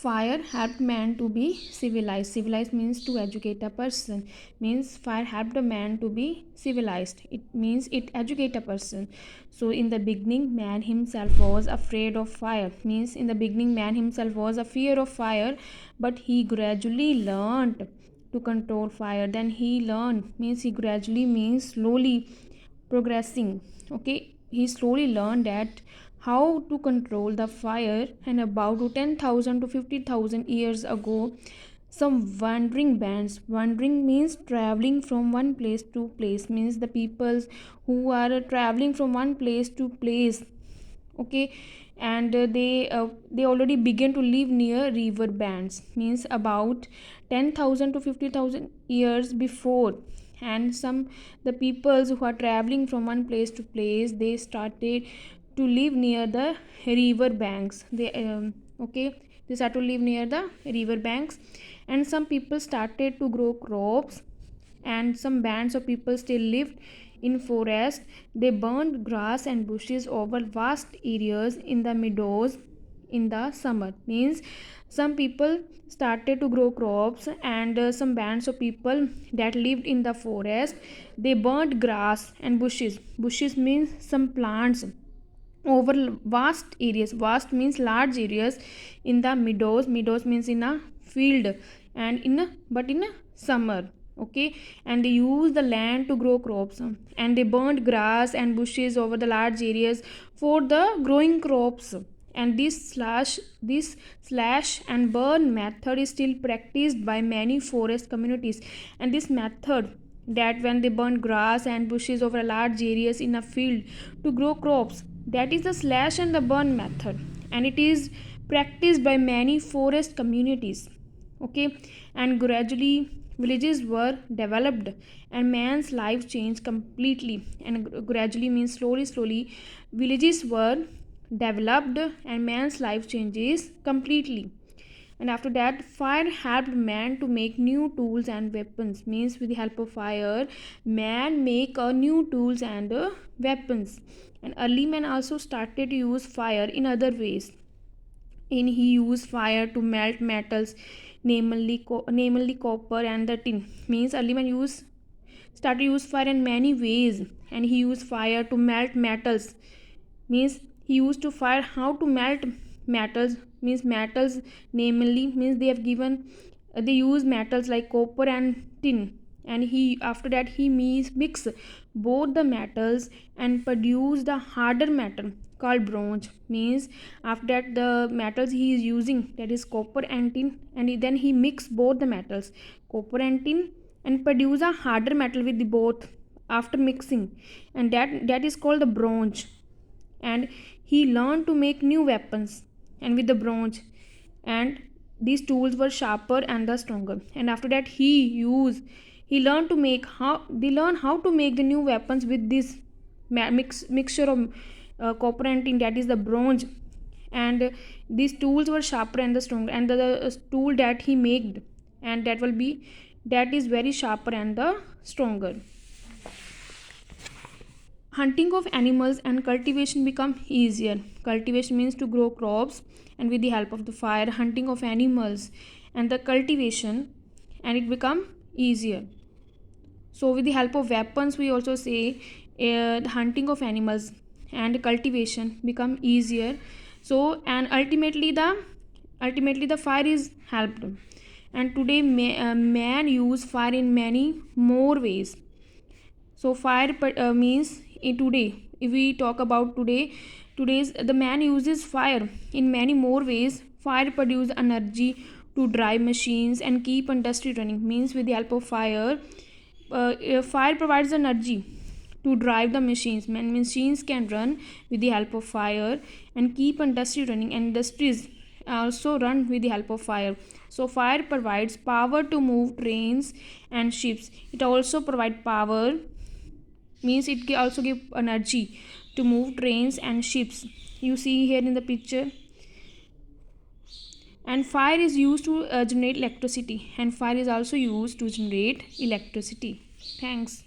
fire helped man to be civilized. Civilized means to educate a person. Means fire helped a man to be civilized. It means it educate a person. So in the beginning, man himself was afraid of fire. Means in the beginning, man himself was a fear of fire, but he gradually learned to control fire. Then he learned, means he gradually means slowly progressing. Okay, he slowly learned that how to control the fire. And about 10,000 to 50,000 years ago, some wandering bands, wandering means traveling from one place to place, means the peoples who are traveling from one place to place. Okay, and they already begin to live near river bands, means about 10,000 to 50,000 years before. And some the peoples who are traveling from one place to place, they started to live near the river banks. They start to live near the river banks, and some people started to grow crops, and some bands of people still lived in forest. They burned grass and bushes over vast areas in the meadows in the summer. Means some people started to grow crops, and some bands of people that lived in the forest, they burned grass and bushes. Bushes means some plants over vast areas. Vast means large areas in the meadows. Meadows means in a field, and in a summer. Okay, and they use the land to grow crops, and they burned grass and bushes over the large areas for the growing crops. And this slash and burn method is still practiced by many forest communities. And this method, that when they burn grass and bushes over large areas in a field to grow crops, that is the slash and the burn method, and it is practiced by many forest communities. Okay, and gradually villages were developed, and man's life changed completely. And gradually means slowly villages were developed, and man's life changes completely. And after that, fire helped man to make new tools and weapons. Means with the help of fire, man make new tools and weapons. And early man also started to use fire in other ways. In he used fire to melt metals, namely copper and the tin. Means early man started to use fire in many ways, and he used fire to melt metals. Means he used to fire how to melt metals. Means metals, namely means they have given they use metals like copper and tin. And he after that he mix both the metals and produce the harder metal called bronze. Means after that the metals he is using, that is copper and tin, and then he mix both the metals copper and tin and produce a harder metal with the both after mixing, and that is called the bronze. And he learned to make new weapons and with the bronze, and these tools were sharper and the stronger. And after that he learned to make how to make the new weapons with this mixture of copper and tin, that is the bronze. And these tools were sharper and the stronger, and the tool that he made, and that is very sharper and the stronger. Hunting of animals and cultivation become easier. Cultivation means to grow crops, and with the help of the fire, hunting of animals and the cultivation, and it become easier. So with the help of weapons, we also say the hunting of animals and cultivation become easier. So and ultimately the fire is helped. And today man use fire in many more ways. So fire means in today, if we talk about today's the man uses fire in many more ways. Fire produce energy to drive machines and keep industry running. Means with the help of fire, fire provides energy to drive the machines. Machines can run with the help of fire and keep industry running, and industries also run with the help of fire. So fire provides power to move trains and ships. It also provides power, means it also give energy to move trains and ships. You see here in the picture. And fire is used to generate electricity, and fire is also used to generate electricity. Thanks.